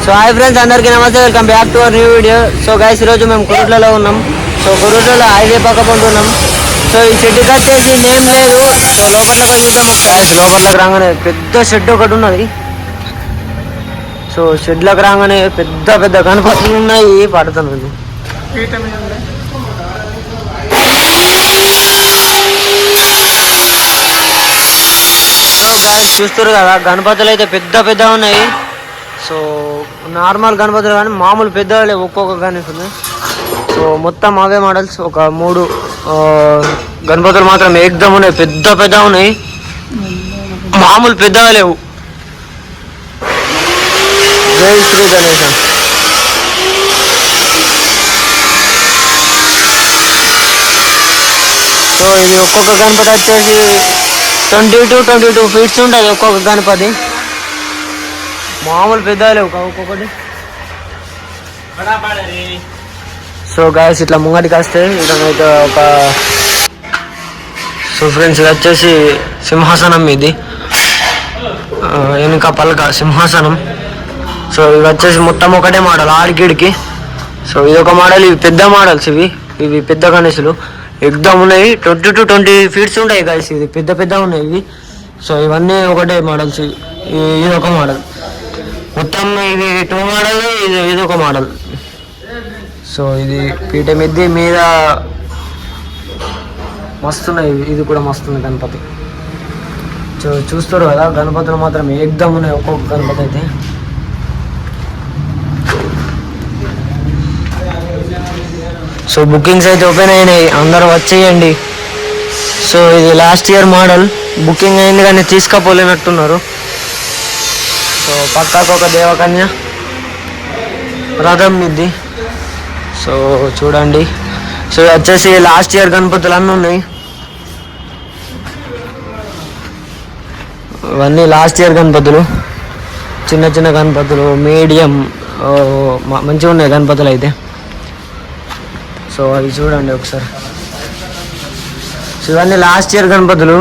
So hi friends, అందరికీ నమస్తే. Welcome back to our new video. So guys, ఈరోజు మేము కురుట్లలో ఉన్నాం. సో కురుట్లలో హైవే పక్క ఉంటున్నాం. సో ఈ షెడ్కి వచ్చేసి నేమ్ లేదు. సో లోపల చూద్దాం గైస్. లోపలికి రాగానే పెద్ద షెడ్ ఒకటి ఉన్నది. సో షెడ్లకు రాగానే పెద్ద పెద్ద గణపతులు ఉన్నాయి. పడుతున్నాయి. సో గైస్, చూస్తారు కదా, గణపతులు అయితే పెద్ద పెద్ద ఉన్నాయి. సో నార్మల్ గణపతులు కానీ మామూలు పెద్దవాళ్ళే ఒక్కొక్క గణపతులు. సో మొత్తం అవే మోడల్స్. ఒక 3 గణపతులు మాత్రం ఏకదం ఉన్నాయి, పెద్ద పెద్ద ఉన్నాయి, మామూలు పెద్దగా లేవు. జై శ్రీ గణేశ. సో ఇది ఒక్కొక్క గణపతి వచ్చేసి 22 ఫీట్స్ ఉంటుంది ఒక్కొక్క గణపతి. మామూలు పెద్ద లేవు ఒక్కొక్కటి. సో గాయస్, ఇట్లా ముంగటికి వస్తే ఇదైతే ఒక. సో ఫ్రెండ్స్, ఇది వచ్చేసి సింహాసనం. ఇది వెనుక పలక సింహాసనం. సో ఇవి వచ్చేసి మొత్తం ఒకటే మోడల్ ఆడికిడికి. సో ఇది ఒక మోడల్. ఇవి పెద్ద మోడల్స్. ఇవి పెద్ద గణేశులు ఎగ్దమ్ ఉన్నాయి. 20 ఫీట్స్ ఉంటాయి గాయస్. ఇది పెద్ద పెద్ద ఉన్నాయి ఇవి. సో ఇవన్నీ ఒకటే మోడల్స్. ఇది ఒక మోడల్. మొత్తం ఇది 2 మోడల్. ఇది ఒక మోడల్. సో ఇది పీట మీద మస్తున్నాయి. ఇది కూడా మస్తుంది గణపతి. సో చూస్తారు కదా, గణపతులు మాత్రం ఏకదమ్ ఉన్నాయి ఒక్కొక్క గణపతి అయితే. సో బుకింగ్స్ అయితే ఓపెన్ అయినాయి, అందరూ వచ్చేయండి. సో ఇది లాస్ట్ ఇయర్ మోడల్. బుకింగ్ అయింది కానీ తీసుకపోలేనట్టున్నారు. సో పక్కకు ఒక దేవకన్య రథం ఇది. సో చూడండి. సో వచ్చేసి లాస్ట్ ఇయర్ గణపతులు అన్నీ ఉన్నాయి. ఇవన్నీ లాస్ట్ ఇయర్ గణపతులు. చిన్న చిన్న గణపతులు, మీడియం, మంచిగా ఉన్నాయి గణపతులు అయితే. సో అవి చూడండి ఒకసారి. సో ఇవన్నీ లాస్ట్ ఇయర్ గణపతులు.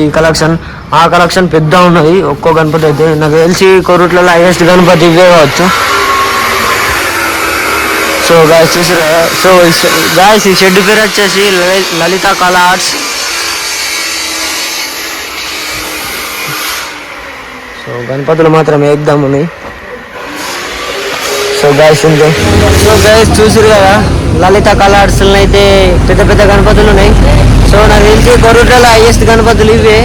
ఈ కలెక్షన్, ఆ కలెక్షన్ పెద్ద ఉన్నది ఒక్కో గణపతి అయితే. నాకు తెలిసి కొరుట్లలో హైయెస్ట్ గణపతి ఇవే కావచ్చు. సో గాయస్ చూసారా. సో గాయస్, ఈ షెడ్ పేరు వచ్చేసి లలిత కళా ఆర్ట్స్. సో గణపతులు మాత్రం ఏకదమ్ ఉన్నాయి. సో గాయస్ ఉంది. సో గాయస్ చూసారు కదా, లలిత కళా ఆర్ట్స్ అయితే పెద్ద పెద్ద గణపతులు ఉన్నాయి. సో నాకు తెలిసి కొరుట్లలో హైయెస్ట్ గణపతులు ఇవే.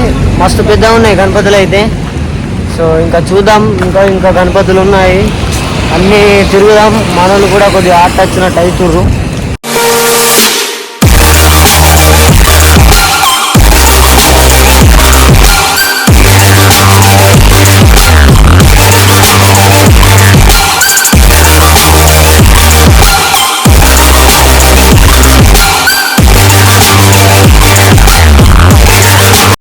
మస్తు పెద్ద ఉన్నాయి గణపతులు అయితే. సో ఇంకా చూద్దాం, ఇంకా గణపతులు ఉన్నాయి, అన్నీ తిరుగుదాం. మనోళ్ళు కూడా కొద్దిగా ఆట వచ్చినట్టు అవుతుర్రు.